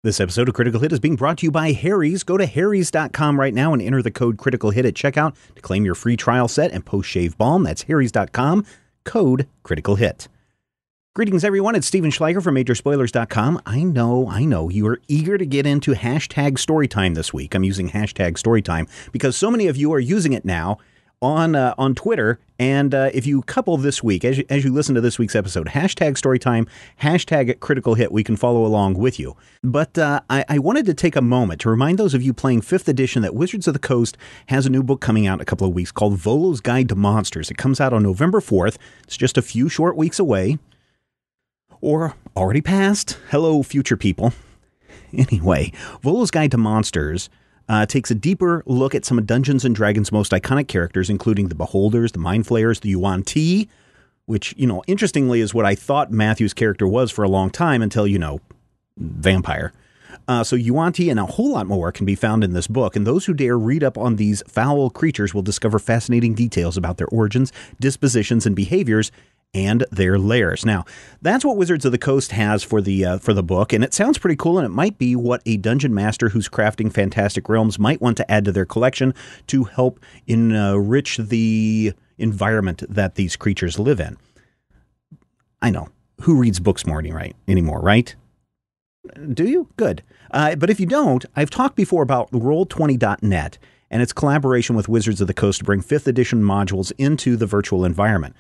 This episode of Critical Hit is being brought to you by Harry's. Go to harrys.com right now and enter the code Critical Hit at checkout to claim your free trial set and post-shave balm. That's harrys.com, code Critical Hit. Greetings, everyone. It's Steven Schleicher from Majorspoilers.com. I know. You are eager to get into hashtag Storytime this week. I'm using hashtag Storytime because so many of you are using it now on Twitter. And if you couple this week, as you listen to this week's episode, hashtag Storytime, hashtag Critical Hit, we can follow along with you. But I wanted to take a moment to remind those of you playing 5th edition that Wizards of the Coast has a new book coming out in a couple of weeks called Volo's Guide to Monsters. It comes out on November 4th. It's just a few short weeks away. Or already passed. Hello, future people. Anyway, Volo's Guide to Monsters takes a deeper look at some of Dungeons & Dragons' most iconic characters, including the Beholders, the Mind Flayers, the Yuan-Ti, which, interestingly is what I thought Matthew's character was for a long time until, vampire. So Yuan-Ti and a whole lot more can be found in this book, and those who dare read up on these foul creatures will discover fascinating details about their origins, dispositions, and behaviors, and their lairs. Now, that's what Wizards of the Coast has for the book, and it sounds pretty cool, and it might be what a dungeon master who's crafting fantastic realms might want to add to their collection to help enrich the environment that these creatures live in. I know. Who reads books anymore, right? Do you? Good. But if you don't, I've talked before about Roll20.net and its collaboration with Wizards of the Coast to bring 5th edition modules into the virtual environment.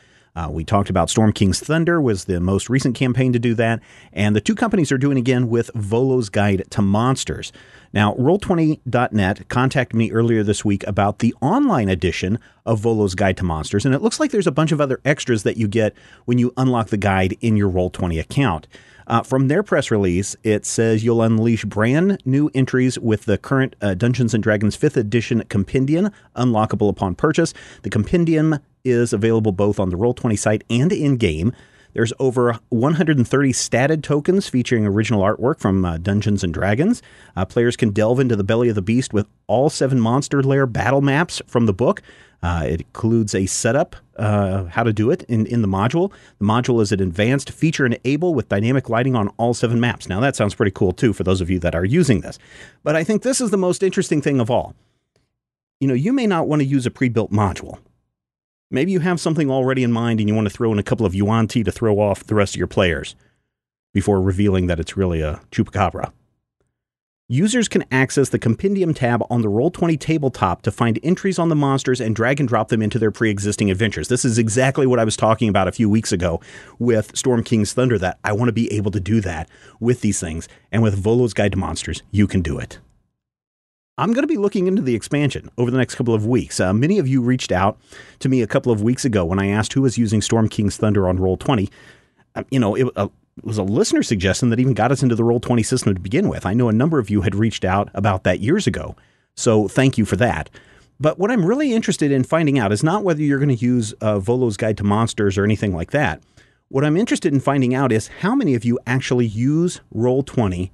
We talked about Storm King's Thunder was the most recent campaign to do that, and the two companies are doing again with Volo's Guide to Monsters. Now, Roll20.net contacted me earlier this week about the online edition of Volo's Guide to Monsters, and it looks like there's a bunch of other extras that you get when you unlock the guide in your Roll20 account. From their press release, it says you'll unleash brand new entries with the current Dungeons & Dragons 5th edition compendium, unlockable upon purchase. The compendium is available both on the Roll20 site and in-game. There's over 130 statted tokens featuring original artwork from Dungeons & Dragons. Players can delve into the belly of the beast with all 7 monster lair battle maps from the book. It includes a setup, how to do it in the module. The module is an advanced feature enabled with dynamic lighting on all 7 maps. Now, that sounds pretty cool, too, for those of you that are using this. But I think this is the most interesting thing of all. You may not want to use a pre-built module. Maybe you have something already in mind and you want to throw in a couple of Yuan-Ti to throw off the rest of your players before revealing that it's really a chupacabra. Users can access the Compendium tab on the Roll20 tabletop to find entries on the monsters and drag and drop them into their pre-existing adventures. This is exactly what I was talking about a few weeks ago with Storm King's Thunder, that I want to be able to do that with these things. And with Volo's Guide to Monsters, you can do it. I'm going to be looking into the expansion over the next couple of weeks. Many of you reached out to me a couple of weeks ago when I asked who was using Storm King's Thunder on Roll20. It was a listener suggestion that even got us into the Roll20 system to begin with. I know a number of you had reached out about that years ago, so thank you for that. But what I'm really interested in finding out is not whether you're going to use Volo's Guide to Monsters or anything like that. What I'm interested in finding out is how many of you actually use Roll20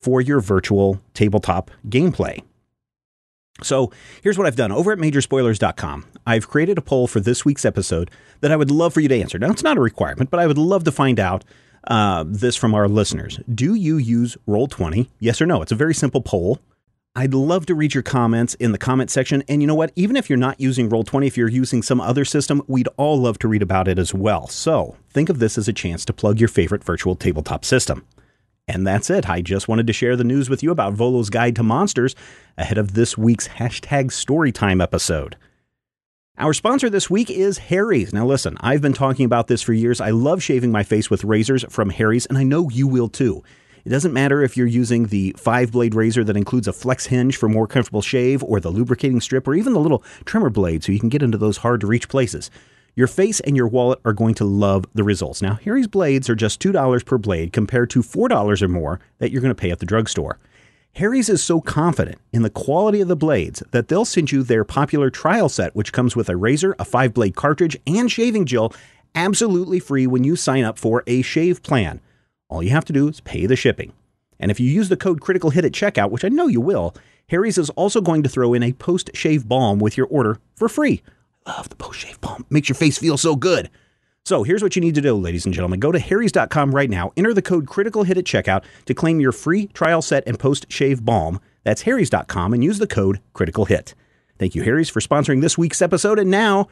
for your virtual tabletop gameplay. So here's what I've done. Over at Majorspoilers.com, I've created a poll for this week's episode that I would love for you to answer. Now, it's not a requirement, but I would love to find out this from our listeners. Do you use Roll20? Yes or no? It's a very simple poll. I'd love to read your comments in the comment section. And you know what? Even if you're not using Roll20, if you're using some other system, we'd all love to read about it as well. So think of this as a chance to plug your favorite virtual tabletop system. And that's it. I just wanted to share the news with you about Volo's Guide to Monsters ahead of this week's hashtag Storytime episode. Our sponsor this week is Harry's. Now listen, I've been talking about this for years. I love shaving my face with razors from Harry's, and I know you will too. It doesn't matter if you're using the 5-blade razor that includes a flex hinge for more comfortable shave, or the lubricating strip, or even the little trimmer blade so you can get into those hard-to-reach places. Your face and your wallet are going to love the results. Now, Harry's blades are just $2 per blade compared to $4 or more that you're going to pay at the drugstore. Harry's is so confident in the quality of the blades that they'll send you their popular trial set, which comes with a razor, a 5-blade cartridge, and shaving gel, absolutely free when you sign up for a shave plan. All you have to do is pay the shipping. And if you use the code Critical Hit at checkout, which I know you will, Harry's is also going to throw in a post-shave balm with your order for free. I love the post-shave balm. Makes your face feel so good. So here's what you need to do, ladies and gentlemen. Go to harrys.com right now. Enter the code CRITICALHIT at checkout to claim your free trial set and post-shave balm. That's harrys.com and use the code CRITICALHIT. Thank you, Harry's, for sponsoring this week's episode. And now,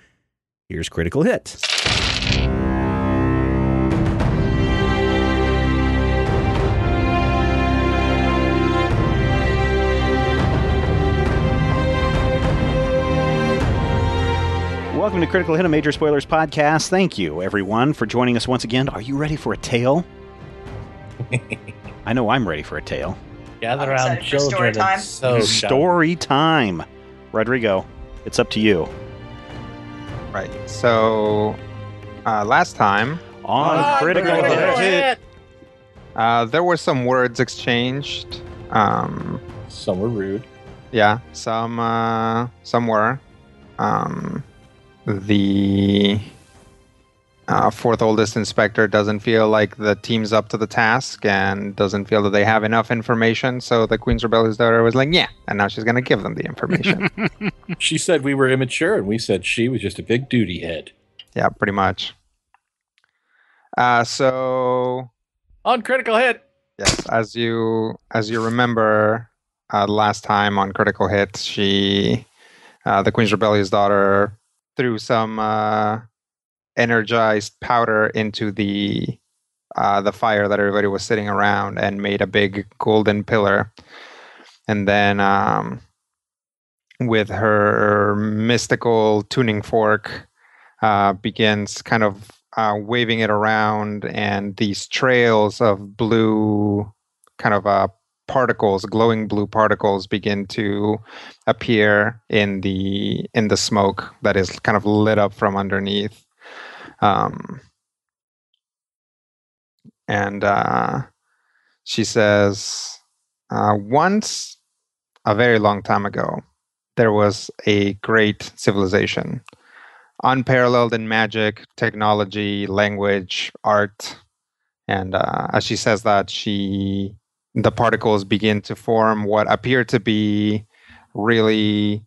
here's Critical Hit. Welcome to Critical Hit, a Major Spoilers podcast. Thank you, everyone, for joining us once again. Are you ready for a tale? I know I'm ready for a tale. Gather around, children. Story time. Rodrigo, it's up to you. Right. So, last time on Critical Hit, there were some words exchanged. Some were rude. Yeah, some were. The fourth oldest inspector doesn't feel like the team's up to the task and doesn't feel that they have enough information. So the Queen's Rebellious daughter was like, yeah, and now she's going to give them the information. She said we were immature, and we said she was just a big duty head. Yeah, pretty much. So on Critical Hit. Yes, as you remember, last time on Critical Hit, the Queen's Rebellious daughter threw some energized powder into the fire that everybody was sitting around and made a big golden pillar. And then with her mystical tuning fork, begins kind of waving it around, and these trails of blue kind of particles, glowing blue particles, begin to appear in the smoke that is kind of lit up from underneath. And she says, once, a very long time ago, there was a great civilization, unparalleled in magic, technology, language, art. And as she says that, the particles begin to form what appear to be buildings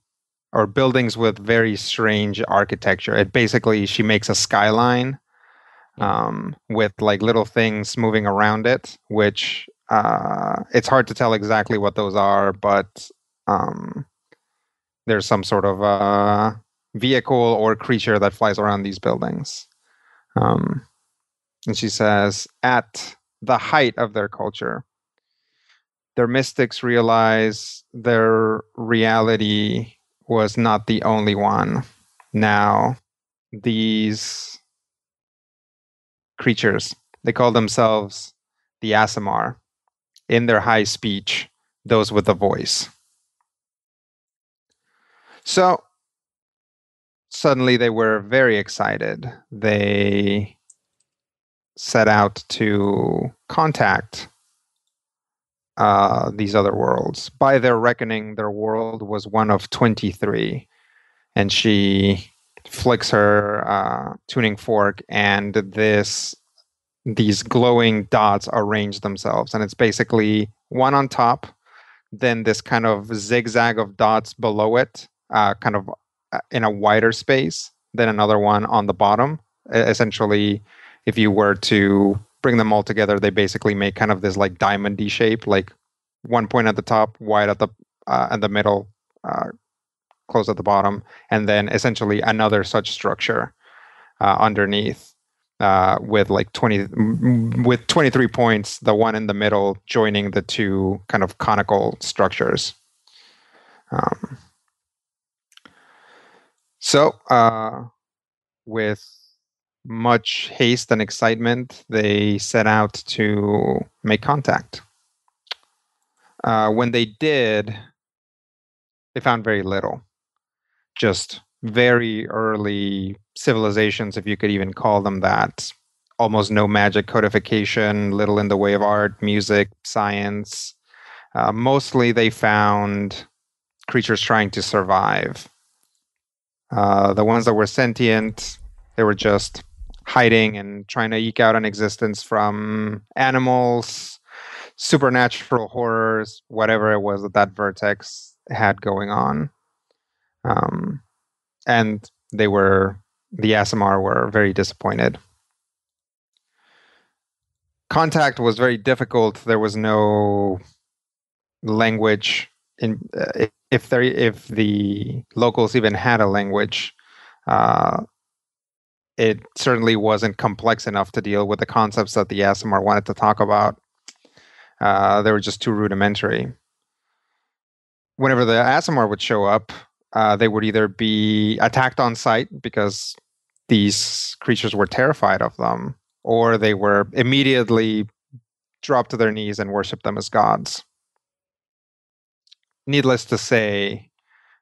with very strange architecture. She makes a skyline with like little things moving around it, which it's hard to tell exactly what those are, but there's some sort of vehicle or creature that flies around these buildings. And she says, at the height of their culture, their mystics realize their reality was not the only one. Now, these creatures, they call themselves the Aasimar. In their high speech, those with the voice. So, suddenly they were very excited. They set out to contact these other worlds. By their reckoning, their world was one of 23. And she flicks her tuning fork, and these glowing dots arrange themselves. And it's basically one on top, then this kind of zigzag of dots below it, kind of in a wider space, then another one on the bottom. Essentially, if you were to bring them all together, they basically make kind of this like diamond-y shape, like one point at the top, wide at the middle, close at the bottom, and then essentially another such structure underneath, with 23 points, the one in the middle joining the two kind of conical structures. So with much haste and excitement, they set out to make contact. When they did, they found very little. Just very early civilizations, if you could even call them that. Almost no magic codification, little in the way of art, music, science. Mostly they found creatures trying to survive. The ones that were sentient, they were just hiding and trying to eke out an existence from animals, supernatural horrors, whatever it was that vertex had going on. And the Aasimar were very disappointed. contact was very difficult. There was no language in if the locals even had a language. It certainly wasn't complex enough to deal with the concepts that the Aasimar wanted to talk about. They were just too rudimentary. Whenever the Aasimar would show up, they would either be attacked on sight because these creatures were terrified of them, or they were immediately dropped to their knees and worshiped them as gods. Needless to say,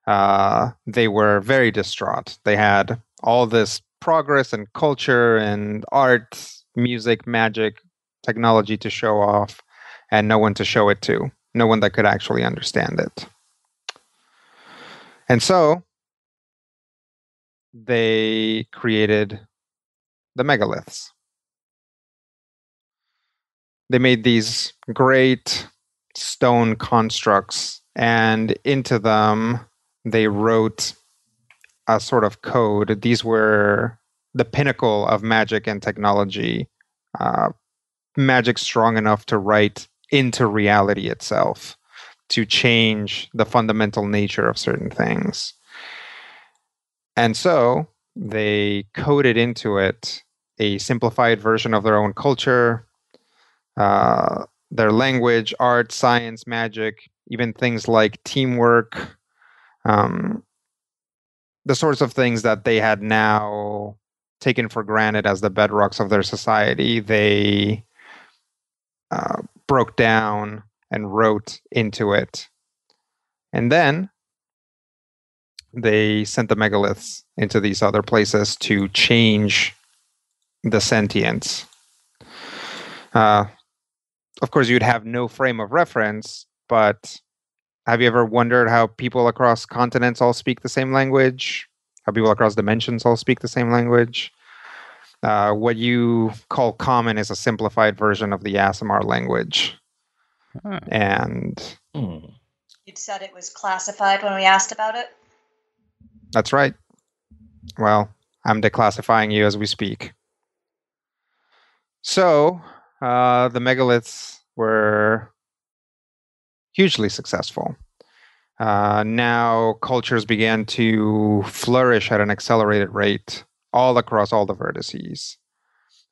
they were very distraught. They had all this progress and culture and art, music, magic, technology to show off, and no one to show it to. No one that could actually understand it. And so they created the megaliths. They made these great stone constructs, and into them they wrote a sort of code. These were the pinnacle of magic and technology. Magic strong enough to write into reality itself, to change the fundamental nature of certain things. And so they coded into it a simplified version of their own culture, their language, art, science, magic, even things like teamwork, the sorts of things that they had now taken for granted as the bedrocks of their society. They broke down and wrote into it. And then they sent the megaliths into these other places to change the sentience. Of course, you'd have no frame of reference, but have you ever wondered how people across continents all speak the same language? How people across dimensions all speak the same language? What you call common is a simplified version of the Aasimar language. And You'd said it was classified when we asked about it? That's right. Well, I'm declassifying you as we speak. So, the megaliths were hugely successful. Now cultures began to flourish at an accelerated rate all across all the vertices.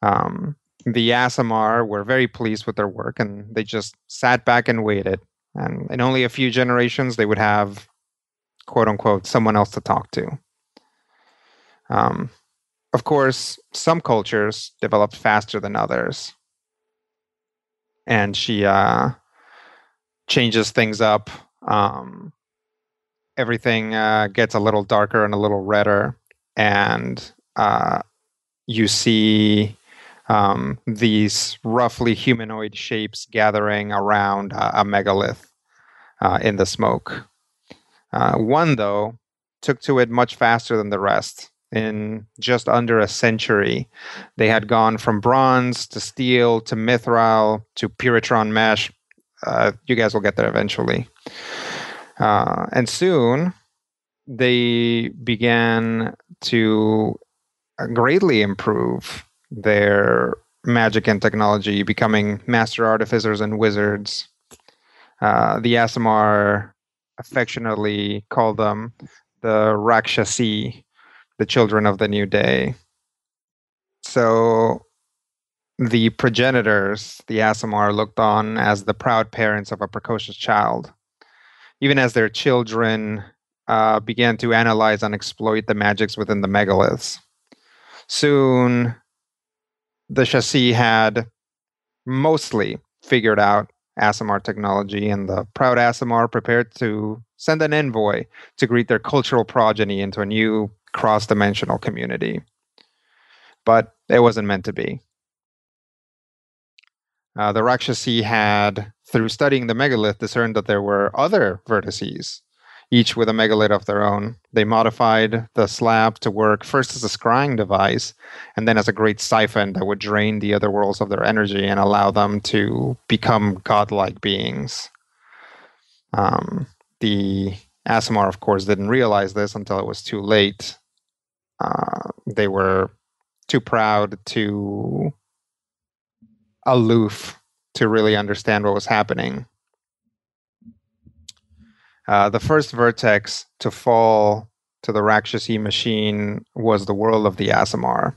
The Aasimar were very pleased with their work, and they just sat back and waited. And in only a few generations, they would have, quote unquote, someone else to talk to. Of course, some cultures developed faster than others. And she changes things up. Everything gets a little darker and a little redder. And you see these roughly humanoid shapes gathering around a megalith in the smoke. One, though, took to it much faster than the rest. In just under a century, they had gone from bronze to steel to mithril to Piratron mesh. You guys will get there eventually. And soon, they began to greatly improve their magic and technology, becoming master artificers and wizards. The Aasimar affectionately called them the Rakshasi, the children of the new day. So the progenitors, the Aasimar, looked on as the proud parents of a precocious child. Even as their children began to analyze and exploit the magics within the megaliths. Soon, the Shasi had mostly figured out Aasimar technology, and the proud Aasimar prepared to send an envoy to greet their cultural progeny into a new cross-dimensional community. But it wasn't meant to be. The Rakshasi had, through studying the megalith, discerned that there were other vertices, each with a megalith of their own. They modified the slab to work first as a scrying device, and then as a great siphon that would drain the other worlds of their energy and allow them to become godlike beings. The Aasimar, of course, didn't realize this until it was too late. They were too proud to aloof to really understand what was happening. The first vertex to fall to the Rakshasi machine was the world of the Aasimar.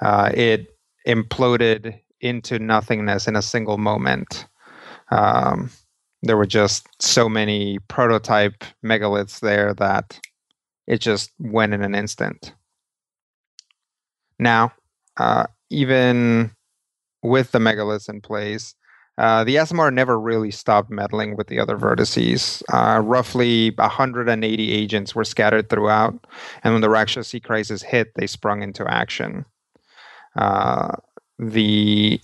It imploded into nothingness in a single moment. There were just so many prototype megaliths there that it just went in an instant. Now, even with the megaliths in place, the Aasimar never really stopped meddling with the other vertices. Roughly 180 agents were scattered throughout, and when the Rakshasi crisis hit, they sprung into action. The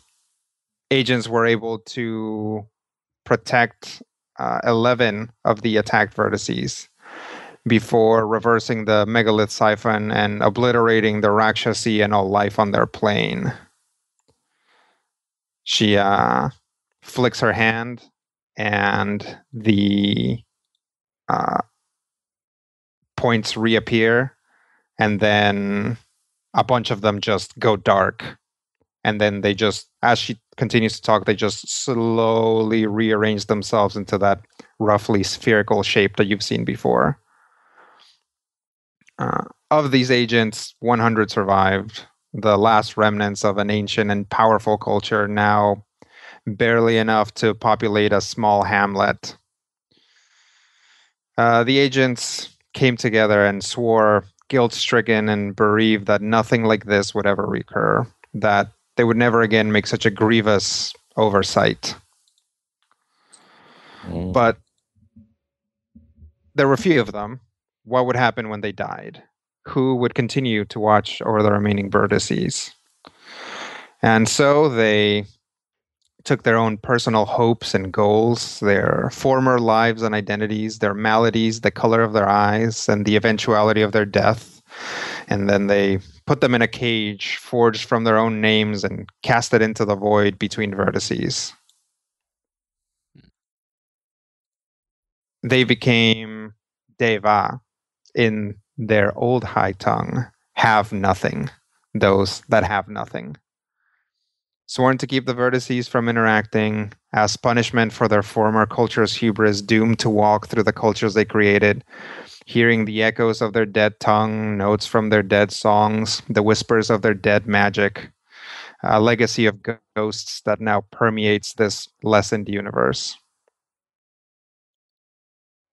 agents were able to protect 11 of the attacked vertices before reversing the megalith siphon and obliterating the Rakshasi and all life on their plane. She flicks her hand, and the points reappear, and then a bunch of them just go dark. And then they just, as she continues to talk, they just slowly rearrange themselves into that roughly spherical shape that you've seen before. Of these agents, 100 survived, the last remnants of an ancient and powerful culture, now barely enough to populate a small hamlet. The agents came together and swore, guilt-stricken and bereaved, that nothing like this would ever recur, that they would never again make such a grievous oversight. But there were few of them. What would happen when they died? Who would continue to watch over the remaining vertices? And so they took their own personal hopes and goals, their former lives and identities, their maladies, the color of their eyes, and the eventuality of their death. And then they put them in a cage forged from their own names and cast it into the void between vertices. They became Deva in their old high tongue, have nothing, those that have nothing. Sworn to keep the vertices from interacting as punishment for their former culture's hubris, doomed to walk through the cultures they created, hearing the echoes of their dead tongue, notes from their dead songs, the whispers of their dead magic, a legacy of ghosts that now permeates this lessened universe.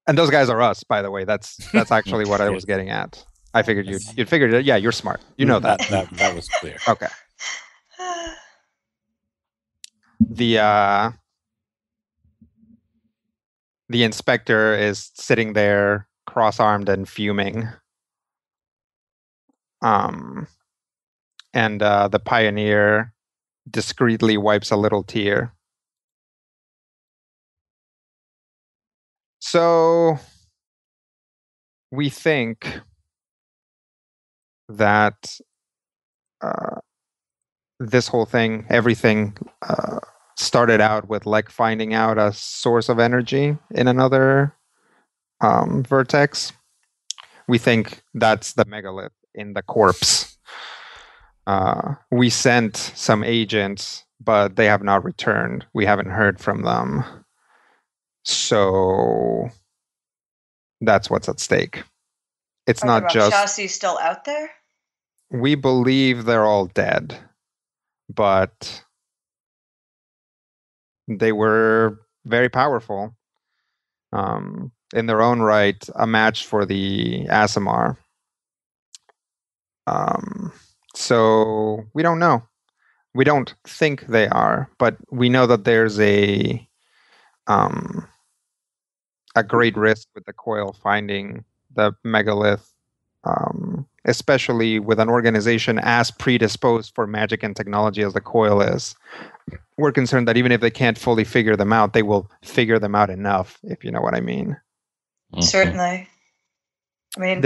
And those guys are us, by the way. That's actually what I was getting at. I figured you'd figured it. Yeah, you're smart. You know that. That was clear. Okay. The inspector is sitting there, cross-armed and fuming. And the pioneer discreetly wipes a little tear. So we think that this whole thing, everything, started out with Lek finding out a source of energy in another vertex. We think that's the megalith in the corpse. We sent some agents, but they have not returned. We haven't heard from them. So that's what's at stake. It's Are not the just... Rakshasi still out there? We believe they're all dead, but they were very powerful. In their own right, a match for the Aasimar. So we don't know. We don't think they are, but we know that there's a great risk with the coil finding the megalith, especially with an organization as predisposed for magic and technology as the coil is. We're concerned that even if they can't fully figure them out, they will figure them out enough, if you know what I mean. Certainly. I mean,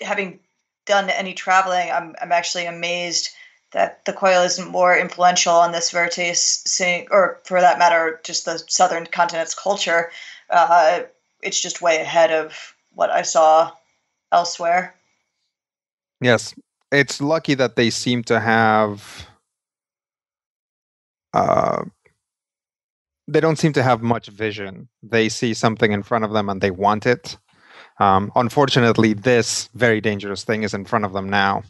having done any traveling, I'm actually amazed that the coil isn't more influential on this vertex, or for that matter, just the southern continent's culture. It's just way ahead of what I saw elsewhere. Yes, it's lucky that they seem to have they don't seem to have much vision. They see something in front of them and they want it. Unfortunately, this very dangerous thing is in front of them now.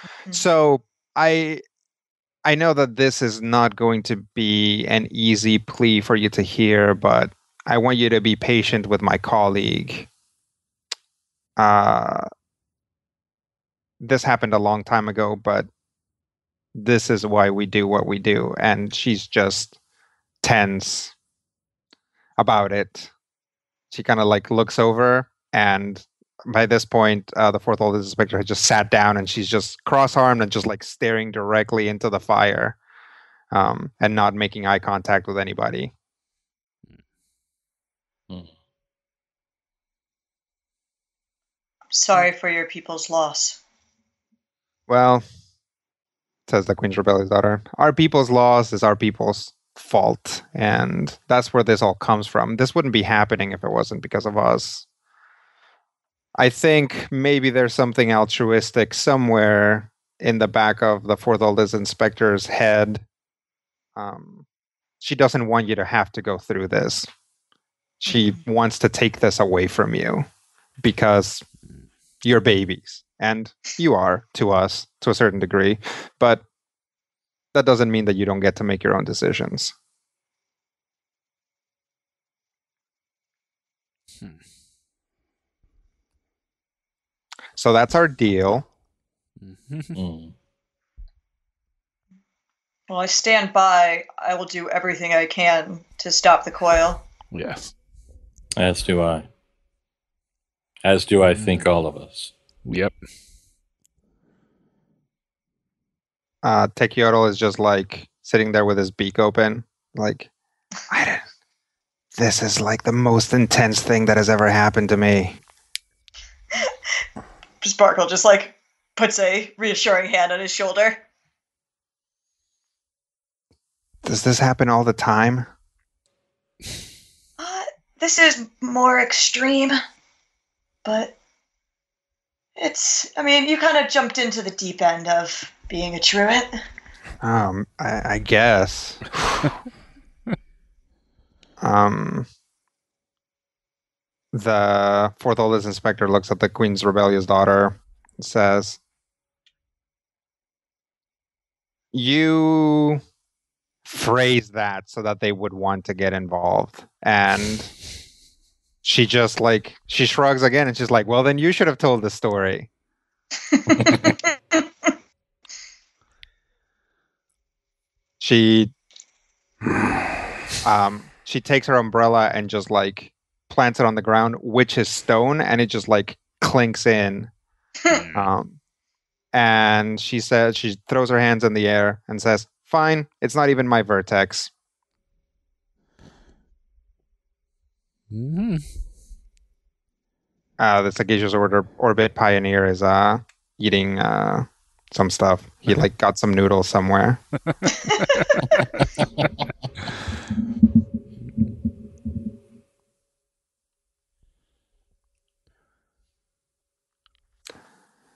Mm-hmm. So I know that this is not going to be an easy plea for you to hear, but I want you to be patient with my colleague. This happened a long time ago, but this is why we do what we do. And she's just tense about it. She kind of like looks over, and by this point, the fourth oldest inspector had just sat down, and she's just cross-armed and just like staring directly into the fire, and not making eye contact with anybody. Sorry for your people's loss. Well, says the Queen's rebellious daughter, our people's loss is our people's fault, and that's where this all comes from. This wouldn't be happening if it wasn't because of us. I think maybe there's something altruistic somewhere in the back of the fourth oldest inspector's head. She doesn't want you to have to go through this. She wants to take this away from you because you're babies, and you are to us to a certain degree, but that doesn't mean that you don't get to make your own decisions. So that's our deal. Well, I stand by. I will do everything I can to stop the coil. Yes. As do I. As do I think all of us. Yep. Tekiotl is just like sitting there with his beak open, like, this is like the most intense thing that has ever happened to me. Sparkle just like puts a reassuring hand on his shoulder. Does this happen all the time? This is more extreme, but you kind of jumped into the deep end of being a truant. I guess. The fourth oldest inspector looks at the Queen's rebellious daughter and says, you phrase that so that they would want to get involved. And she just she shrugs again and she's like, well, then you should have told the story. She takes her umbrella and just plants it on the ground, which is stone, and it just clinks in. And she says, she throws her hands in the air and says, fine, it's not even my vertex. Mm-hmm. The Sagacious Orbit Pioneer is eating some stuff. He got some noodles somewhere.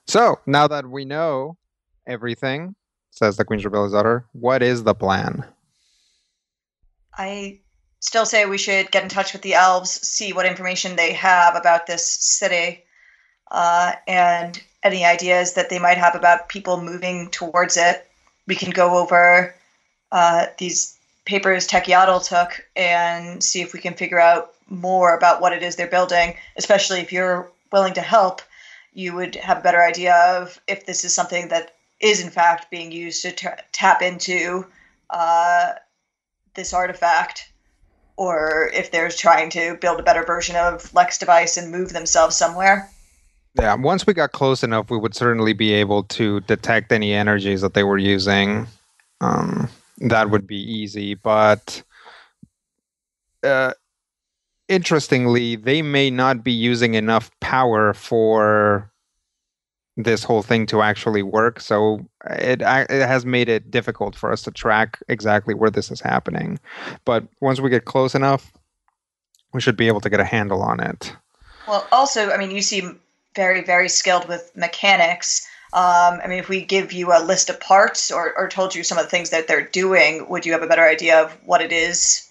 So, now that we know everything, says the Queen's rebellious daughter, what is the plan? I still say we should get in touch with the elves, see what information they have about this city, and any ideas that they might have about people moving towards it. We can go over these papers Tekiotl took and see if we can figure out more about what it is they're building, especially if you're willing to help. You would have a better idea of if this is something that is in fact being used to tap into this artifact, or if they're trying to build a better version of Lex device and move themselves somewhere. Yeah, once we got close enough, we would certainly be able to detect any energies that they were using. That would be easy, but interestingly, they may not be using enough power for this whole thing to actually work. So it has made it difficult for us to track exactly where this is happening. But once we get close enough, we should be able to get a handle on it. Well, also, you seem very, very skilled with mechanics. I mean, if we give you a list of parts or told you some of the things that they're doing, would you have a better idea of what it is?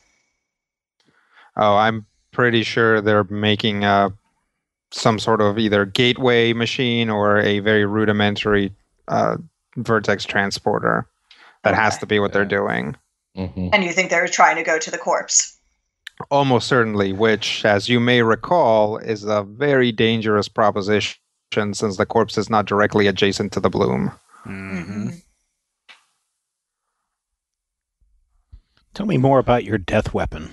Oh, I'm pretty sure they're making some sort of either gateway machine or a very rudimentary vertex transporter. That has to be what they're doing. Mm-hmm. And you think they're trying to go to the corpse? Almost certainly, which, as you may recall, is a very dangerous proposition since the corpse is not directly adjacent to the bloom. Mm-hmm. Tell me more about your death weapon.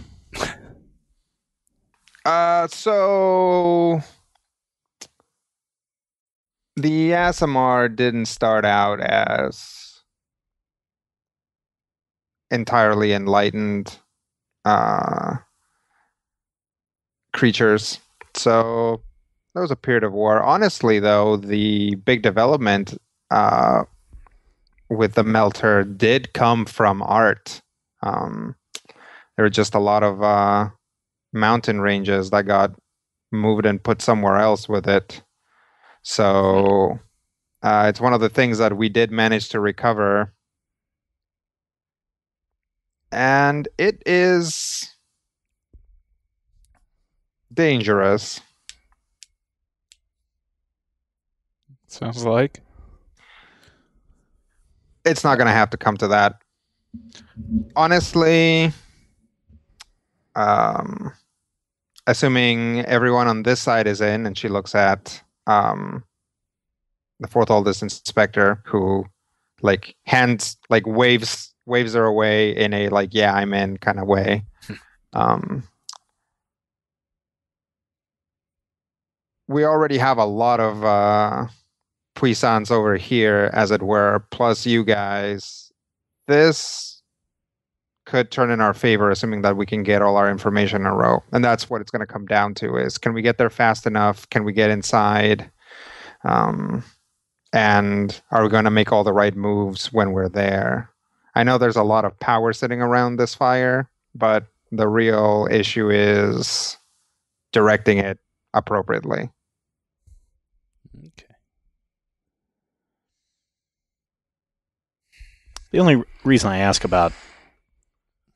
So the Asimar didn't start out as entirely enlightened creatures. So there was a period of war. Honestly, though, the big development with the melter did come from art. There were just a lot of mountain ranges that got moved and put somewhere else with it. So it's one of the things that we did manage to recover. And it is dangerous. Sounds like. It's not going to have to come to that. Honestly, assuming everyone on this side is in, and she looks at the fourth oldest inspector, who waves her away in a yeah, I'm in kind of way. We already have a lot of puissance over here, as it were, plus you guys. This could turn in our favor, assuming that we can get all our information in a row. And that's what it's going to come down to, is can we get there fast enough? Can we get inside? And are we going to make all the right moves when we're there? I know there's a lot of power sitting around this fire, but the real issue is directing it appropriately. Okay. The only reason I ask about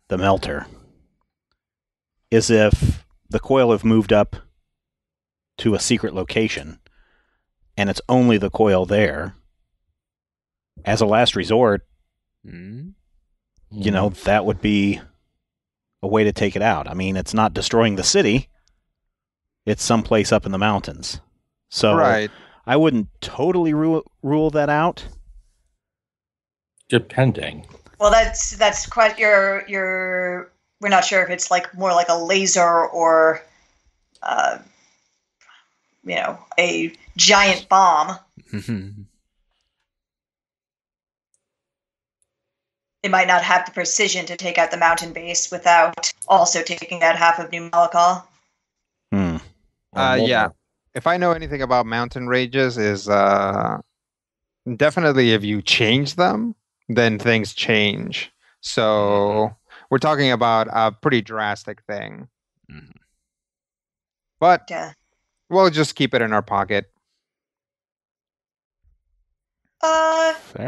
the melter is if the coil have moved up to a secret location and it's only the coil there, as a last resort, that would be a way to take it out. I mean, it's not destroying the city. It's someplace up in the mountains. So right. I wouldn't totally rule that out. Depending. Well, that's quite we're not sure if it's more like a laser or a giant bomb. It might not have the precision to take out the mountain base without also taking out half of New Malakal. Yeah. If I know anything about mountain rages, is definitely if you change them, then things change. So we're talking about a pretty drastic thing. But we'll just keep it in our pocket.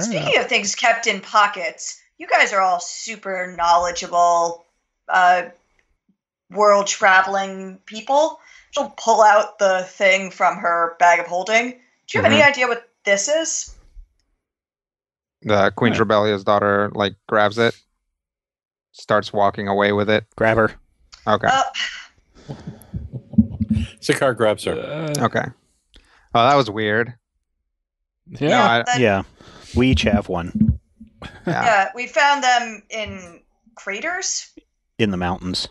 Speaking of things kept in pockets, you guys are all super knowledgeable world traveling people. She'll pull out the thing from her bag of holding. Do you have any idea what this is? The Queen's Rebellious daughter grabs it, starts walking away with it. Grab her. Okay. Sakar grabs her. Okay. Oh, that was weird. Yeah. Yeah. We each have one. Yeah, we found them in craters. In the mountains.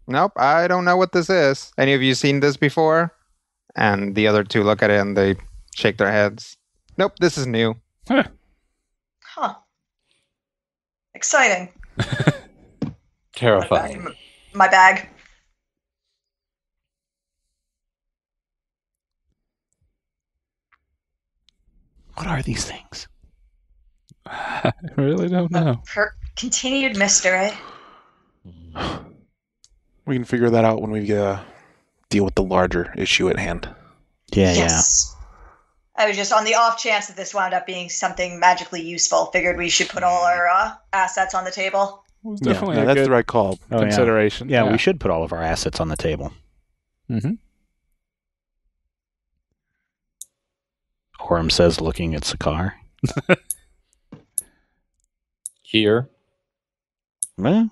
Nope, I don't know what this is. Any of you seen this before? And the other two look at it and they shake their heads. Nope, this is new. Huh. Exciting. Terrifying. My bag. What are these things? I really don't know. Continued mystery. We can figure that out when we deal with the larger issue at hand. Yeah, yes. I was just on the off chance that this wound up being something magically useful. Figured we should put all our assets on the table. Definitely that's good the right call. consideration. Yeah, we should put all of our assets on the table. Mm-hmm. Orem says, looking at Sakaar. Here. Well,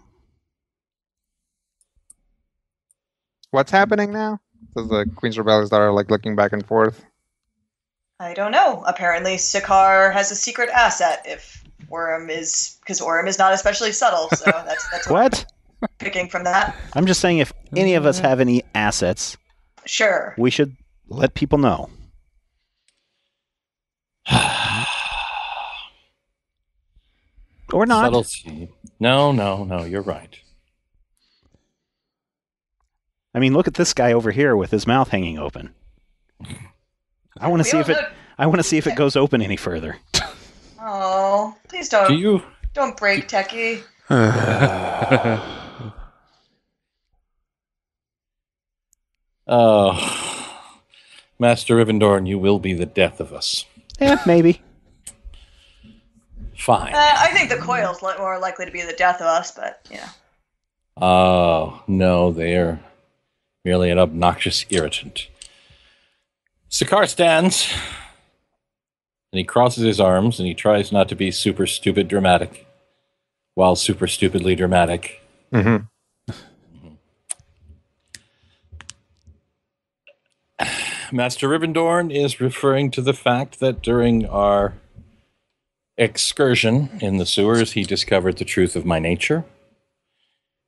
What's happening now? Does the Queen's Rebellious Daughter looking back and forth? I don't know. Apparently, Sakaar has a secret asset. If Orem is, because Orem is not especially subtle, so that's what? I'm picking from that. I'm just saying, if any of us have any assets, sure, we should let people know. Or not. Subtlety. No, you're right. I mean, look at this guy over here with his mouth hanging open. I want to see if it. I want to see if it goes open any further. Oh, please don't. Don't break, Techie. Oh, Master Rivendorn, you will be the death of us. Yeah, maybe. Fine. I think the coil's more likely to be the death of us, but Oh, no, they're merely an obnoxious irritant. Sakaar stands, and he crosses his arms, and he tries not to be super stupid dramatic, while super stupidly dramatic. Mm-hmm. Master Rivendorn is referring to the fact that during our excursion in the sewers, he discovered the truth of my nature,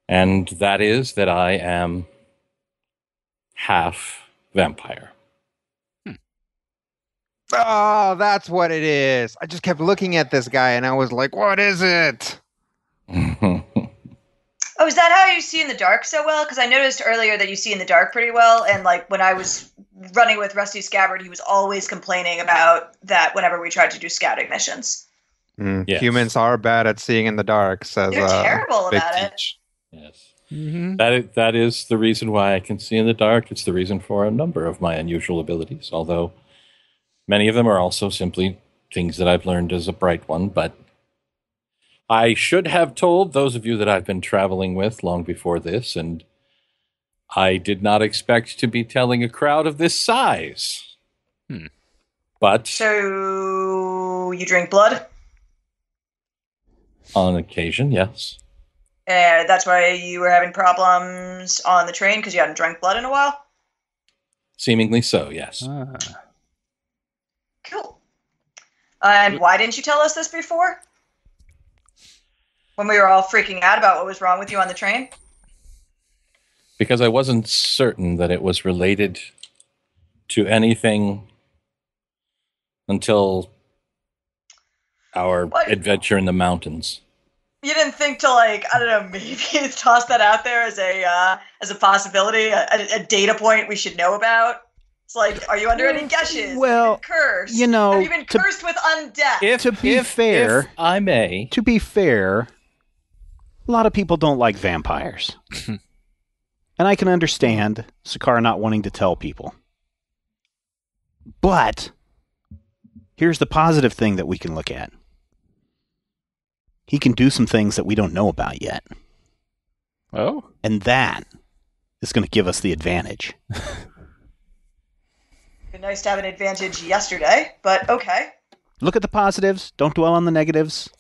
and that is that I am half vampire. Oh, that's what it is. I just kept looking at this guy, and I was like, what is it? Oh, is that how you see in the dark so well? Because I noticed earlier that you see in the dark pretty well, and when I was running with Rusty Scabbard, he was always complaining about that whenever we tried to do scouting missions. Yes. Humans are bad at seeing in the dark, says They're terrible about it. Yes. Mm-hmm. That is the reason why I can see in the dark. It's the reason for a number of my unusual abilities, although many of them are also simply things that I've learned as a bright one, but I should have told those of you that I've been traveling with long before this, and I did not expect to be telling a crowd of this size. But So you drink blood? On occasion, yes. That's why you were having problems on the train, because you hadn't drank blood in a while? Seemingly so, yes. Cool. And why didn't you tell us this before? When we were all freaking out about what was wrong with you on the train? Because I wasn't certain that it was related to anything until our adventure in the mountains. You didn't think to I don't know, maybe toss that out there as a possibility, a data point we should know about? It's like, are you under any gushes? Well, have you been cursed? you know, have you been cursed with undeath? To be fair, if I may. To be fair, a lot of people don't like vampires. And I can understand Sakaar not wanting to tell people. But here's the positive thing that we can look at. He can do some things that we don't know about yet. Oh? And that is going to give us the advantage. It'd be nice to have an advantage yesterday, but okay. Look at the positives. Don't dwell on the negatives.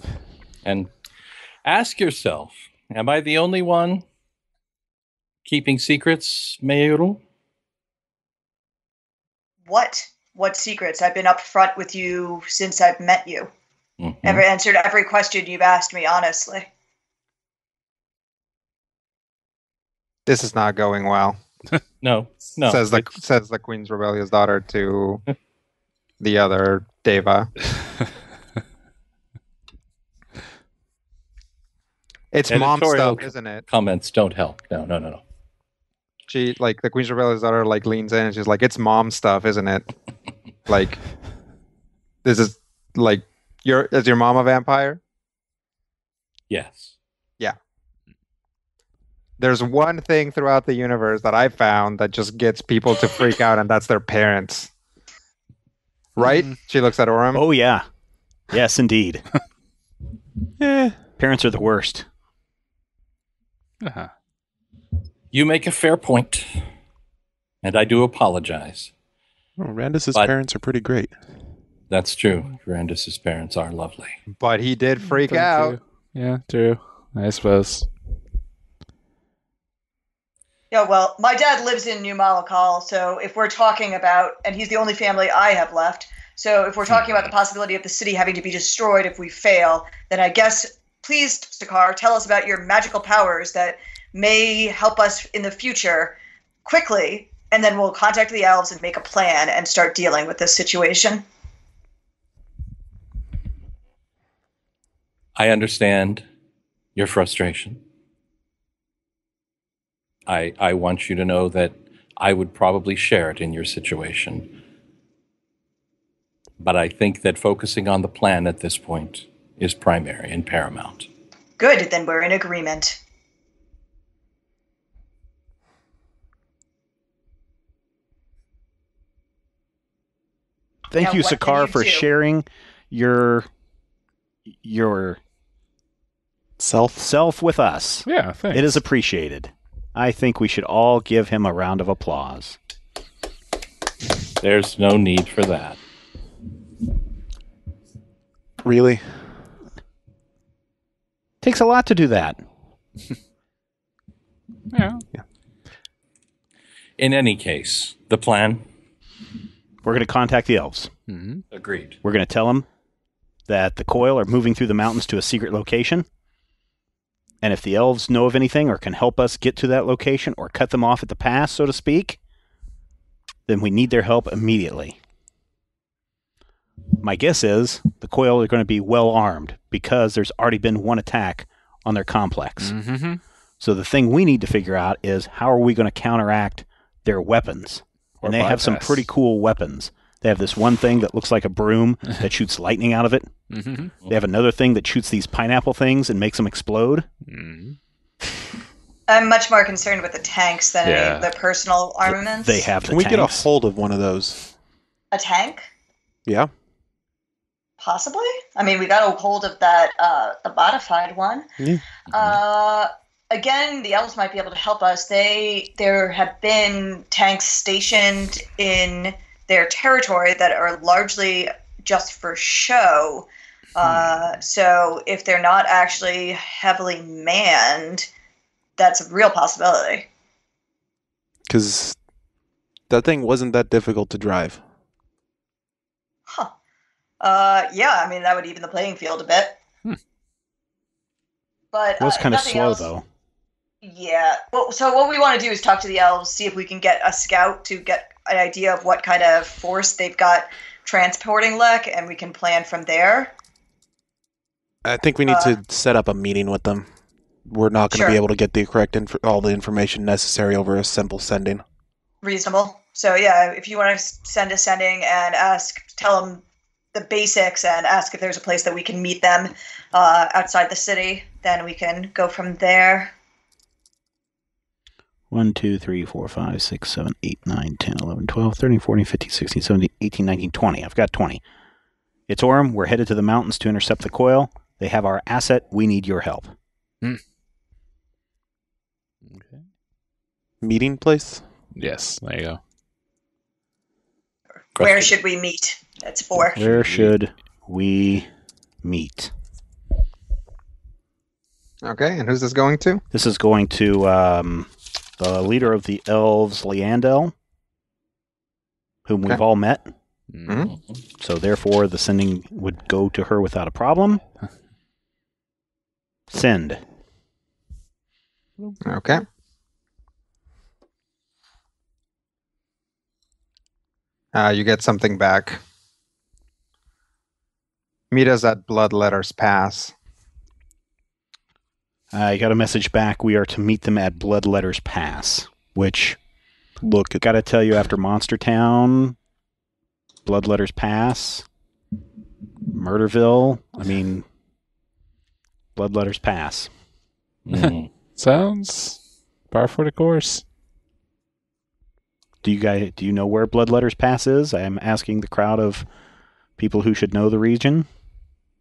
And ask yourself, am I the only one keeping secrets, Meru? What? What secrets? I've been upfront with you since I've met you. Mm-hmm. I've answered every question you've asked me, honestly. This is not going well. No. Says the Queen's Rebellious Daughter to the other Deva. It's mom stuff, isn't it? Comments don't help. No. She the Queen's Rebellious Daughter leans in and she's like, "It's mom stuff, isn't it? This is is your mom a vampire?" Yes. Yeah. There's one thing throughout the universe that I found that just gets people to freak out, and that's their parents. Right? She looks at Orem. Oh, yeah. Yes, indeed. Eh. Parents are the worst. Uh-huh. You make a fair point, and I do apologize. Well, Randus's But- parents are pretty great. That's true. Randus's parents are lovely. But he did freak Thank out. you. Yeah, true. I suppose. Yeah, well, my dad lives in New Malakal, so if we're talking about, and he's the only family I have left, so if we're talking about the possibility of the city having to be destroyed if we fail, then I guess, please, Stakar, tell us about your magical powers that may help us in the future quickly, and then we'll contact the elves and make a plan and start dealing with this situation. I understand your frustration. I want you to know that I would probably share it in your situation. But I think that focusing on the plan at this point is primary and paramount. Good, then we're in agreement. Thank Now, you, what can Sakaar, you for do? sharing your self with us. Yeah, thanks. It is appreciated. I think we should all give him a round of applause. There's no need for that. Really? Takes a lot to do that. Yeah. In any case, the plan? We're going to contact the elves. Mm-hmm. Agreed. We're going to tell them that the coil are moving through the mountains to a secret location. And if the elves know of anything or can help us get to that location or cut them off at the pass, so to speak, then we need their help immediately. My guess is the coil are going to be well armed because there's already been one attack on their complex. Mm-hmm. So the thing we need to figure out is how are we going to counteract their weapons? And they have some bypass. pretty cool weapons. They have this one thing that looks like a broom that shoots lightning out of it. Mm-hmm. They have another thing that shoots these pineapple things and makes them explode. Mm-hmm. I'm much more concerned with the tanks than any Yeah. of the personal armaments. They have Can the we get a tanks. hold of one of those? a tank, Yeah. possibly. I mean, we got a hold of that the modified one. Yeah. Again, the elves might be able to help us. There have been tanks stationed in their territory that are largely just for show. So if they're not actually heavily manned, that's a real possibility. Because that thing wasn't that difficult to drive. Huh. Yeah, I mean, that would even the playing field a bit. But It was kind of nothing slow, else. though. Yeah. Well, so what we want to do is talk to the elves, see if we can get a scout to get an idea of what kind of force they've got transporting Lek, and we can plan from there. I think we need to set up a meeting with them. We're not going to Sure. be able to get the correct all the information necessary over a simple sending. Reasonable. So yeah, if you want to send a sending and tell them the basics and ask if there's a place that we can meet them outside the city, then we can go from there. 1, 2, 3, 4, 5, 6, 7, 8, 9, 10, 11, 12, 13, 14, 15, 16, 17, 18, 19, 20. I've got 20. It's Orem. We're headed to the mountains to intercept the coil. They have our asset. We need your help. Okay. Meeting place? Yes, there you go. Where should we meet? That's 4. Where should we meet? Okay, and who's this going to? This is going to the leader of the elves, Leandel, whom we've Okay. all met. Mm-hmm. So therefore, the sending would go to her without a problem. Send. Okay. You get something back. Meet us at Bloodletter's Pass. I got a message back. We are to meet them at Bloodletter's Pass, which, Look at got to tell you, after Monster Town, Bloodletter's Pass, Murderville, I mean, Bloodletter's Pass. Mhm. Sounds par for the course. Do you know where Bloodletter's Pass is? I am asking the crowd of People who should know the region.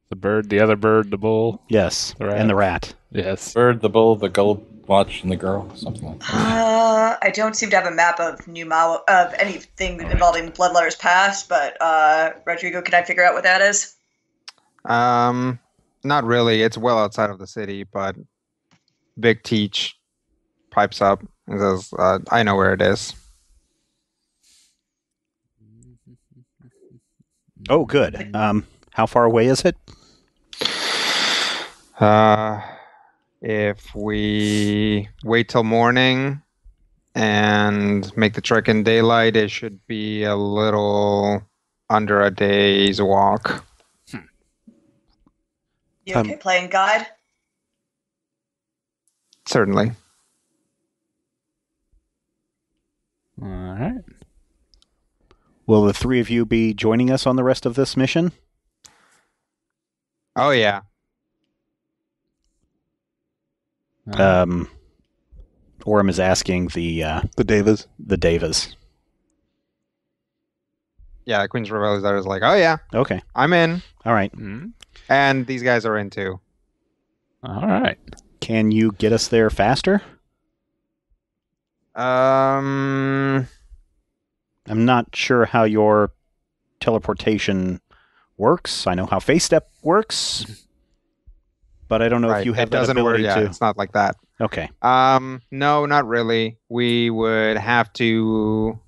The bird, the other bird, the bull. Yes, The rat. and the rat. Yes. Bird, the bull, the gold watch, and the girl. Something like that. I don't seem to have a map of of anything involving Bloodletter's past, but Rodrigo, can I figure out what that is? Not really. It's well outside of the city, but Big Teach pipes up and says, I know where it is. Oh, good. How far away is it? If we wait till morning and make the trek in daylight, it should be a little under a day's walk. You okay playing guide? Certainly. All right. Will the three of you be joining us on the rest of this mission? Oh, yeah. Orem is asking the Devas. The Devas. Yeah, Queen's Rebellious Daughter is like, oh, yeah. Okay. I'm in. All right. Mm-hmm. And these guys are in, too. All right. Can you get us there faster? Um... I'm not sure how your teleportation works. I know how Face Step works, but I don't know if you have that ability to. It's not like that. Okay. No, not really. We would have to,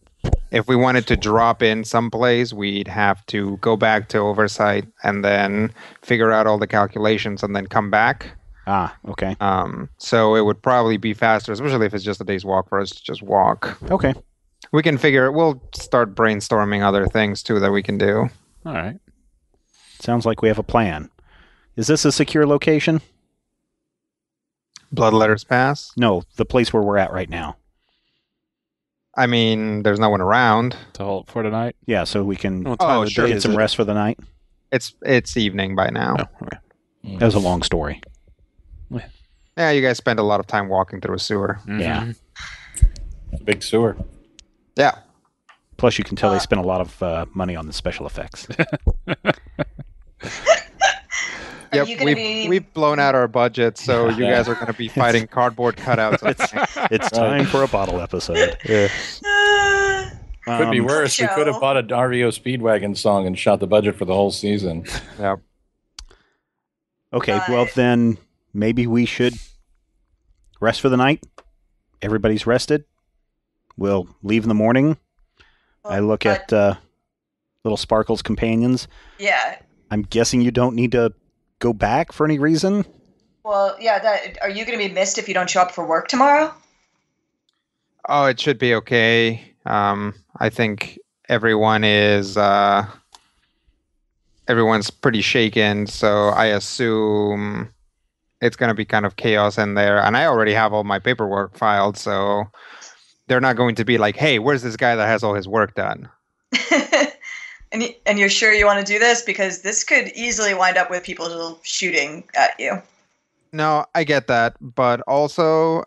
if we wanted to drop in someplace, we'd have to go back to Oversight and then figure out all the calculations and then come back. Ah, okay. So it would probably be faster, especially if it's just a day's walk for us to just walk. Okay. We can we'll start brainstorming other things too that we can do. All right. Sounds like we have a plan. Is this a secure location? Bloodletter's Pass? No, the place where we're at right now. I mean, there's no one around. To hold for tonight? Yeah, so we can sure. Get some rest for the night. It's evening by now. Oh, okay. That was a long story. Yeah, you guys spend a lot of time walking through a sewer. Mm-hmm. Yeah. It's a big sewer. Yeah. Plus, you can tell they spent a lot of money on the special effects. Yep, we've blown out our budget, so you guys are going to be fighting cardboard cutouts. It's time for a bottle episode. Yeah. Could be worse. We could have bought a REO Speedwagon song and shot the budget for the whole season. Yep. Okay, well then maybe we should rest for the night. Everybody's rested. We'll leave in the morning. I look at Little Sparkle's companions. Yeah. I'm guessing you don't need to go back for any reason? Well, yeah. Are you going to be missed if you don't show up for work tomorrow? Oh, it should be okay. I think everyone's pretty shaken, so I assume it's going to be kind of chaos in there. And I already have all my paperwork filed, so they're not going to be like, hey, where's this guy that has all his work done? And you're sure you want to do this? Because this could easily wind up with people shooting at you. No, I get that. But also,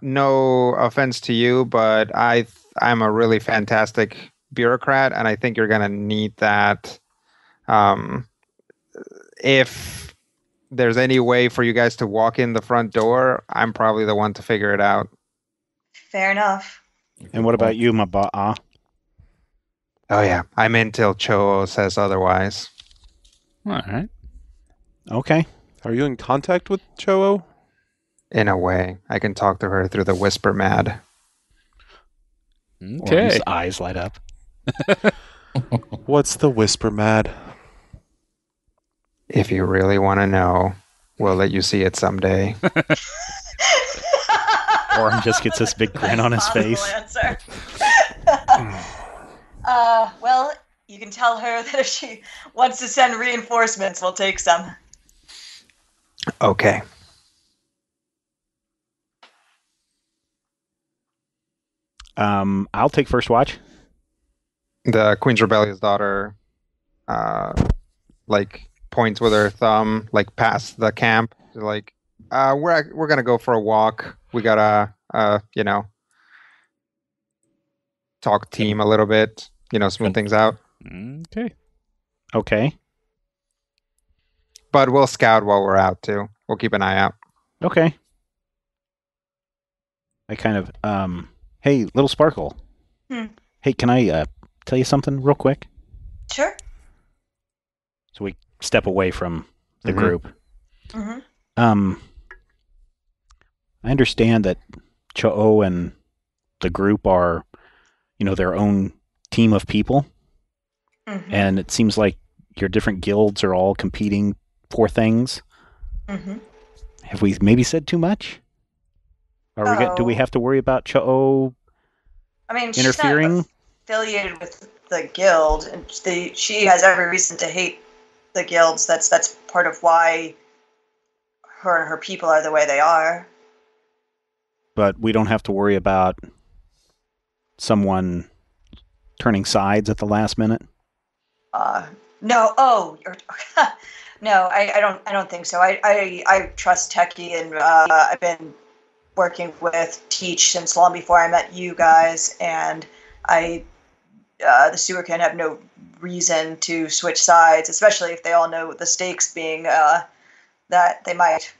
no offense to you, but I'm a really fantastic bureaucrat, and I think you're going to need that. If there's any way for you guys to walk in the front door, I'm probably the one to figure it out. Fair enough. And what about you, Maba'a? Oh, yeah. I'm in till Cho says otherwise. All right. Okay. Are you in contact with Cho? In a way. I can talk to her through the whisper mad. Okay. His eyes light up. What's the whisper mad? If you really want to know, we'll let you see it someday. Orem just gets this big grin on his face. Answer. Well, you can tell her that if she wants to send reinforcements, we'll take some. Okay. I'll take first watch. The Queen's Rebellious Daughter, points with her thumb, past the camp. Like, we're gonna go for a walk. We gotta, talk team a little bit. Smooth things out. Okay. Okay. But we'll scout while we're out too. We'll keep an eye out. Okay. I kind of hey, little Sparkle. Hey, can I tell you something real quick? Sure. So we step away from the group. Mm-hmm. I understand that Cho'o and the group are, their own team of people. Mm-hmm. And it seems like your different guilds are all competing for things. Mm-hmm. Have we maybe said too much? Do we have to worry about Cho'o interfering? She's not affiliated with the guild, and she has every reason to hate the guilds. That's part of why her and her people are the way they are. But we don't have to worry about someone turning sides at the last minute? No. Oh, no. I don't think so. I trust Techie, and I've been working with Teach since long before I met you guys, and the sewer can have no reason to switch sides, especially if they all know the stakes being that they might,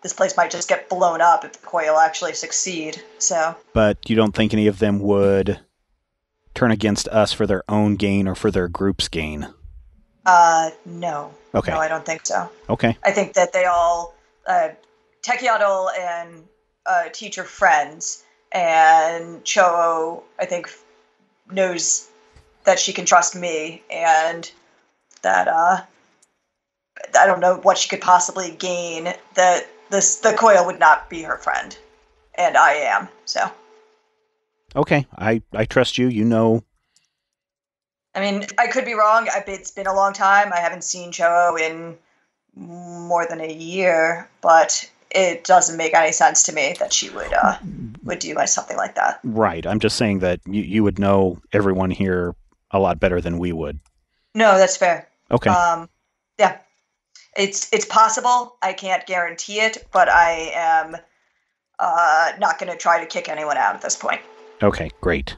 this place might just get blown up if the coil actually succeed. So. But you don't think any of them would turn against us for their own gain or for their group's gain? No. Okay. No, I don't think so. Okay. I think that they all, Tekiadol and Teacher friends, and Cho'o, I think, knows that she can trust me, and that I don't know what she could possibly gain. That the coil would not be her friend, and I am. So. Okay, I trust you. I mean, I could be wrong. It's been a long time. I haven't seen Cho'o in more than a year, but it doesn't make any sense to me that she would do something like that. Right. I'm just saying that you would know everyone here a lot better than we would. No, that's fair. Okay. Yeah. It's possible. I can't guarantee it, but I am not going to try to kick anyone out at this point. Okay, great.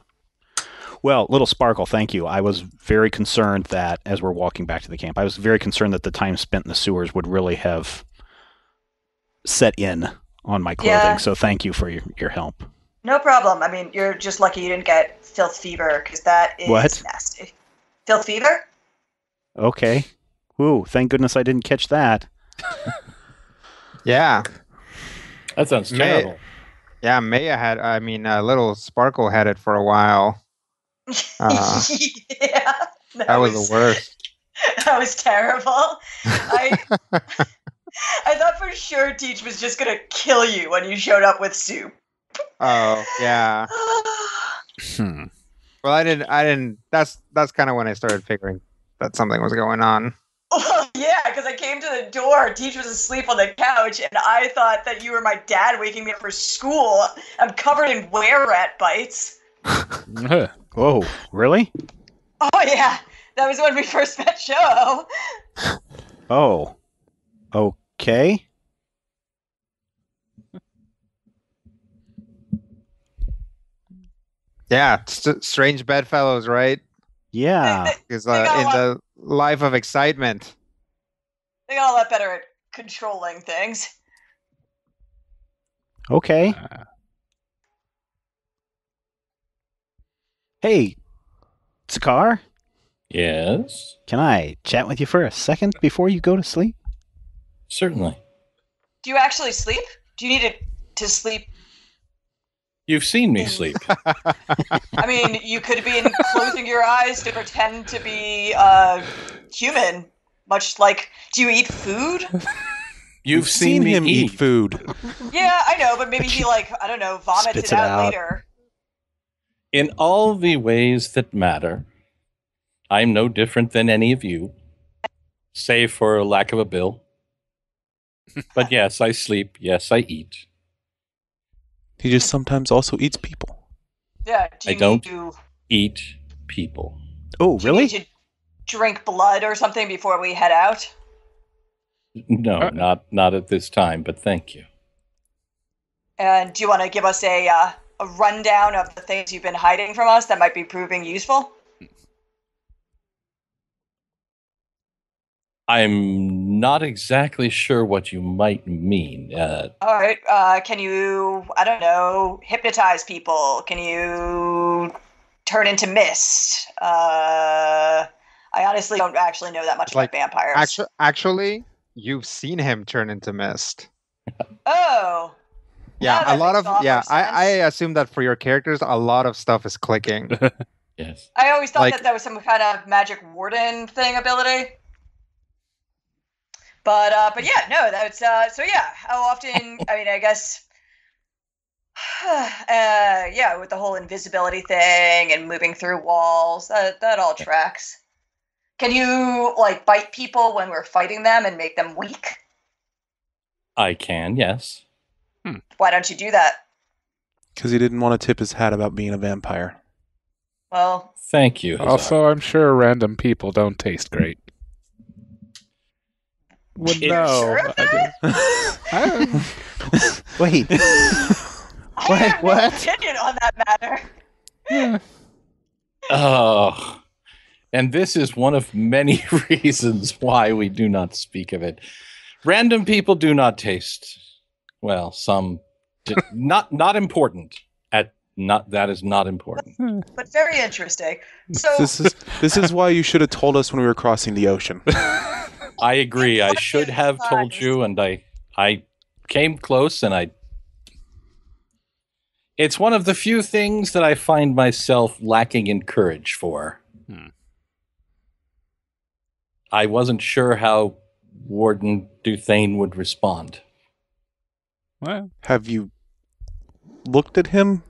Well, little Sparkle, thank you. I was very concerned that, as we're walking back to the camp, I was very concerned that the time spent in the sewers would really have set in on my clothing. Yeah. So thank you for your help. No problem. I mean, you're just lucky you didn't get filth fever, because that is nasty. Filth fever? Okay. Ooh, thank goodness I didn't catch that. Yeah. That sounds terrible. Yeah, little Sparkle had it for a while. Yeah. That was the worst. That was terrible. I thought for sure Teach was just going to kill you when you showed up with soup. Oh, yeah. Well, I didn't. That's kind of when I started figuring that something was going on. Well, yeah, because I came to the door, Teach was asleep on the couch, and I thought that you were my dad waking me up for school. I'm covered in were-rat bites. Whoa, really? Oh, yeah. That was when we first met Cho'o. Oh. Okay. Yeah, strange bedfellows, right? Yeah. Because in the life of excitement. They got a lot better at controlling things. Okay. Hey, Sakar? Yes? Can I chat with you for a second before you go to sleep? Certainly. Do you actually sleep? Do you need to sleep? You've seen me sleep. I mean, you could be closing your eyes to pretend to be human. Much like, do you eat food? You've seen him eat food. Yeah, I know, but maybe he, vomits it out later. In all the ways that matter, I'm no different than any of you, save for lack of a bill. But yes, I sleep. Yes, I eat. He just sometimes also eats people. Yeah, I don't eat people. Oh, really? Do you need to drink blood or something before we head out? No, not at this time, but thank you. And do you want to give us a rundown of the things you've been hiding from us that might be proving useful? I'm not exactly sure what you might mean. All right. Can you, I don't know, hypnotize people? Can you turn into mist? I honestly don't actually know that much about vampires. Actually, you've seen him turn into mist. Oh. Yeah, a lot of I assume that for your characters, a lot of stuff is clicking. Yes. I always thought that was some kind of magic warden thing ability. But yeah, no, that's so yeah. How often? I mean, I guess. Yeah, with the whole invisibility thing and moving through walls, that all tracks. Can you bite people when we're fighting them and make them weak? I can, yes. Why don't you do that? Because he didn't want to tip his hat about being a vampire. Well, thank you. Hazar. Also, I'm sure random people don't taste great. Well, no. Sure of that? Wait. I have no opinion on that matter. Yeah. Oh, and this is one of many reasons why we do not speak of it. Random people do not taste well. Some not important. That is not important. But very interesting. So this is why you should have told us when we were crossing the ocean. I agree. I should have told you, and I came close, and it's one of the few things that I find myself lacking in courage for. I wasn't sure how Warden Duthane would respond. Well, have you looked at him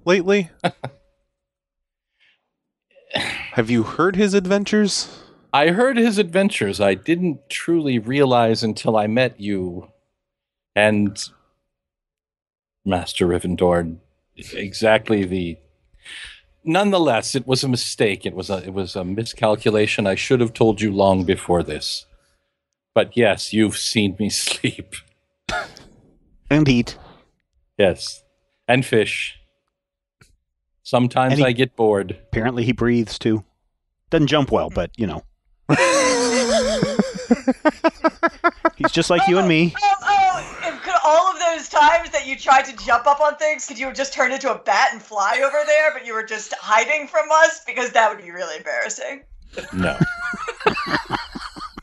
lately? Have you heard his adventures? I heard his adventures. I didn't truly realize until I met you and Master Rivendor exactly the... Nonetheless, it was a mistake. It was a miscalculation. I should have told you long before this. But yes, you've seen me sleep. And eat. Yes. And fish. Sometimes I get bored. Apparently he breathes too. Doesn't jump well, but you know. He's just like you and me. Could all of those times that you tried to jump up on things, could you have just turned into a bat and fly over there, but you were just hiding from us? Because that would be really embarrassing. No.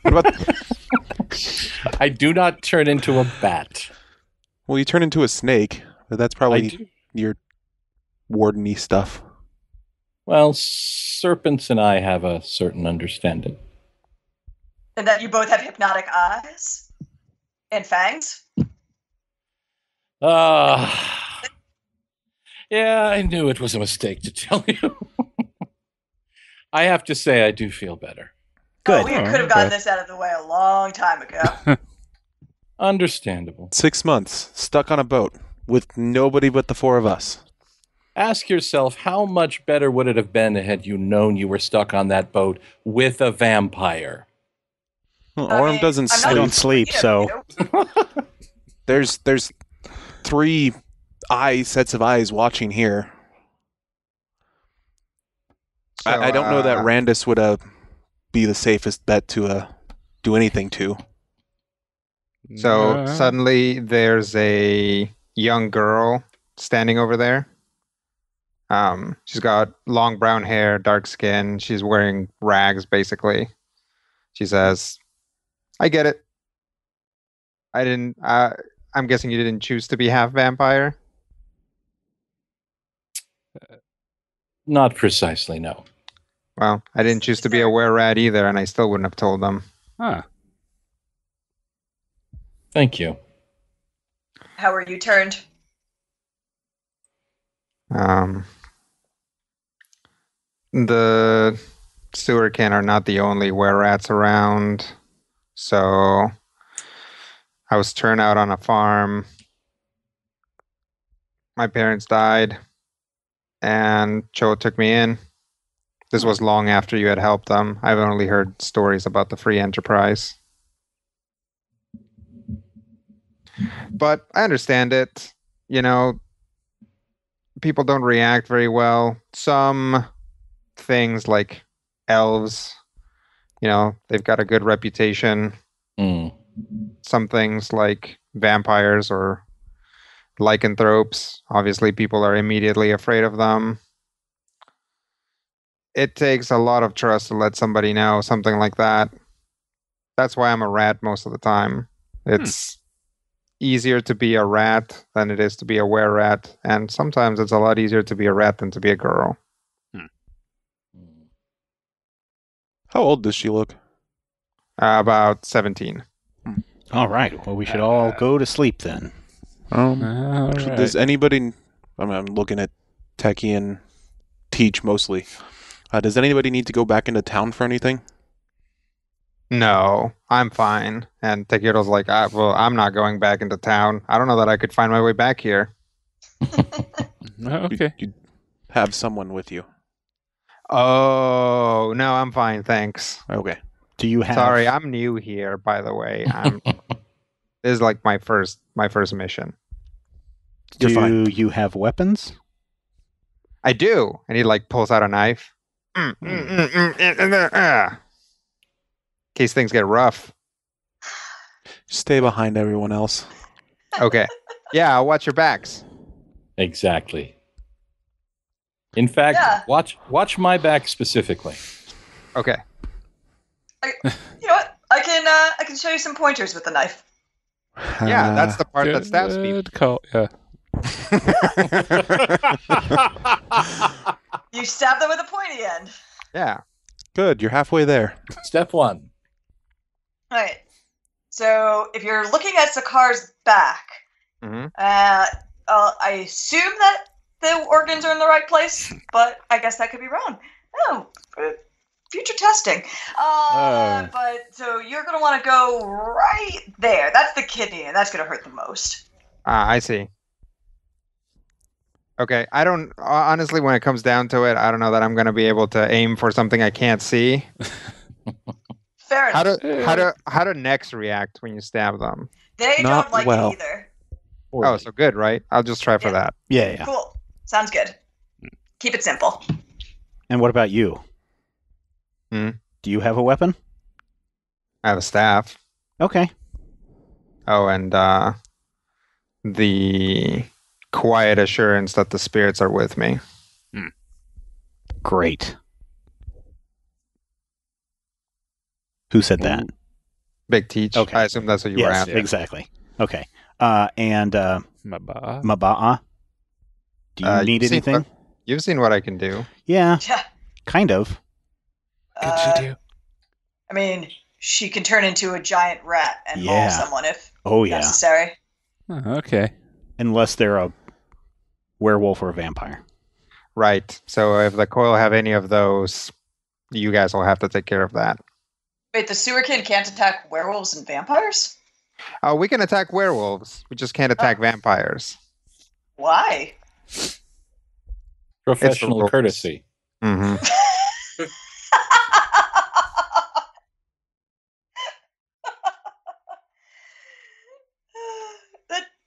What about... I do not turn into a bat. Well, you turn into a snake. But that's probably your warden-y stuff. Well, serpents and I have a certain understanding. And that you both have hypnotic eyes? And fangs? Yeah, I knew it was a mistake to tell you. I have to say I do feel better. Good. We could have gotten this out of the way a long time ago. Understandable. 6 months, stuck on a boat, with nobody but the four of us. Ask yourself, how much better would it have been had you known you were stuck on that boat with a vampire? Well, Orm doesn't sleep. I don't sleep, so... There's 3 sets of eyes watching here. So, I don't know that Randus would be the safest bet to do anything to. So suddenly there's a young girl standing over there. She's got long brown hair, dark skin. She's wearing rags, basically. She says, "I get it. I'm guessing you didn't choose to be half vampire?" Not precisely, no. Well, I didn't choose to be a were-rat either, and I still wouldn't have told them. Huh. Thank you. How were you turned? The Sewerkin are not the only were-rats around, so I was turned out on a farm. My parents died, and Cho took me in. This was long after you had helped them. I've only heard stories about the free enterprise. But I understand it. You know, people don't react very well. Some things like elves they've got a good reputation. Some things like vampires or lycanthropes, obviously people are immediately afraid of them. It takes a lot of trust to let somebody know something like that. That's why I'm a rat most of the time. It's easier to be a rat than it is to be a were-rat, and sometimes it's a lot easier to be a rat than to be a girl. How old does she look? About 17. All right. Well, we should all go to sleep then. Does anybody... I'm looking at Techie and Teach mostly. Does anybody need to go back into town for anything? No, I'm fine. And Takero's like, well, I'm not going back into town. I don't know that I could find my way back here. Okay. You have someone with you. Oh, no, I'm fine, thanks. Okay. Do you have... Sorry, I'm new here, by the way. This is like my first mission. You're fine. Do you have weapons? I do. And he pulls out a knife. In case things get rough. Stay behind everyone else. Okay. Yeah, I'll watch your backs. Exactly. In fact, watch my back specifically. Okay. You know what? I can show you some pointers with the knife. Yeah, that's the part that stabs people. Good call. Yeah. You stab them with a pointy end. Yeah. Good, you're halfway there. Step 1. All right. So if you're looking at Sakar's back, I assume that the organs are in the right place, but I guess that could be wrong. Oh, future testing. But so you're going to want to go right there. That's the kidney, and that's going to hurt the most. I see. Okay, I don't... Honestly, when it comes down to it, I don't know that I'm going to be able to aim for something I can't see. Fair enough. How do necks react when you stab them? They Not don't like well. it either. Oh, so good, right? I'll just try for that. Yeah. Cool. Sounds good. Keep it simple. And what about you? Do you have a weapon? I have a staff. Okay. Oh, and the quiet assurance that the spirits are with me. Great. Who said that? Big Teach. Okay. I assume that's what you were Yes, after. exactly. Okay. And Maba'a. Do you need anything? You've seen what I can do. Yeah, Yeah. kind of. Could you do? I mean, she can turn into a giant rat and maul someone if necessary. Okay. Unless they're a werewolf or a vampire. Right. So if the coil have any of those, you guys will have to take care of that. Wait, the sewer kid can't attack werewolves and vampires? We can attack werewolves. We just can't attack vampires. Why? Professional courtesy. Mm-hmm.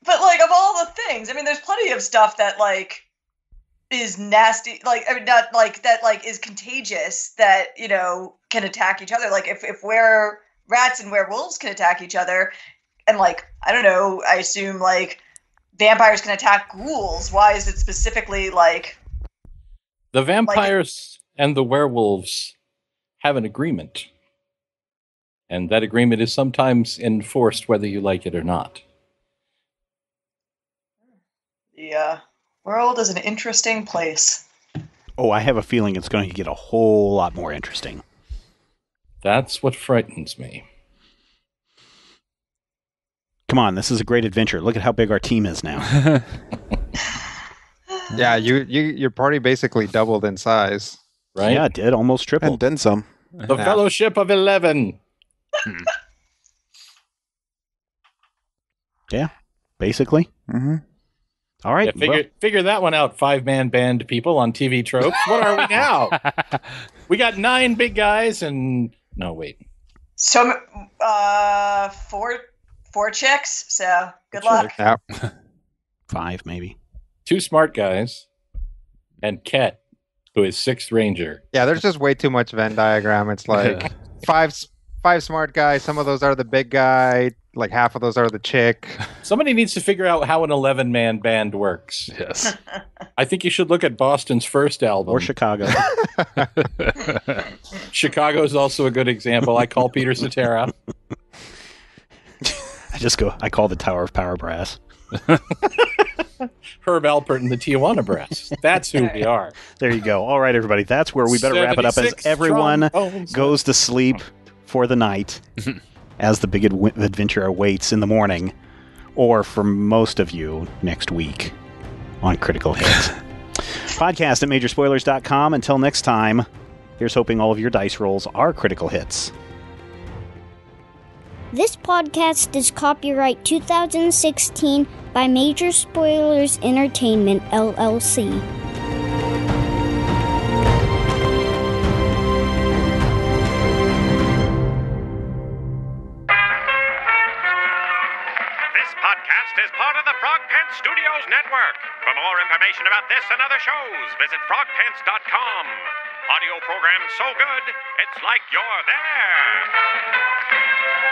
But of all the things, I mean, there's plenty of stuff that is nasty. Not that is contagious that can attack each other. If rats and werewolves can attack each other, and I don't know, I assume vampires can attack ghouls. Why is it specifically the vampires and the werewolves have an agreement, and that agreement is sometimes enforced whether you like it or not. The world is an interesting place. Oh, I have a feeling it's going to get a whole lot more interesting. That's what frightens me. Come on, this is a great adventure. Look at how big our team is now. Yeah, your party basically doubled in size. Right? Yeah, it did. Almost tripled. And then some. The Fellowship of 11. Yeah, basically. Mm-hmm. All right. Yeah, figure that one out, 5-man band people on TV tropes. What are we now? We got 9 big guys and... No, wait. So, 4 chicks, so good luck. Yeah. 5, maybe. 2 smart guys and Ket, who is 6th Ranger. Yeah, there's just way too much Venn diagram. It's five smart guys. Some of those are the big guy. Like half of those are the chick. Somebody needs to figure out how an 11-man band works. Yes. I think you should look at Boston's first album. Or Chicago. Chicago is also a good example. I call Peter Cetera. I call the Tower of Power Brass. Herb Alpert and the Tijuana Brass. That's who we are. There you go. All right, everybody. That's where we better wrap it up as everyone goes to sleep for the night as the big adventure awaits in the morning, or for most of you next week on Critical Hit. Podcast at Majorspoilers.com. Until next time, here's hoping all of your dice rolls are critical hits. This podcast is copyright 2016 by Major Spoilers Entertainment, LLC. This podcast is part of the Frog Pants Studios Network. For more information about this and other shows, visit frogpants.com. Audio program so good, it's like you're there.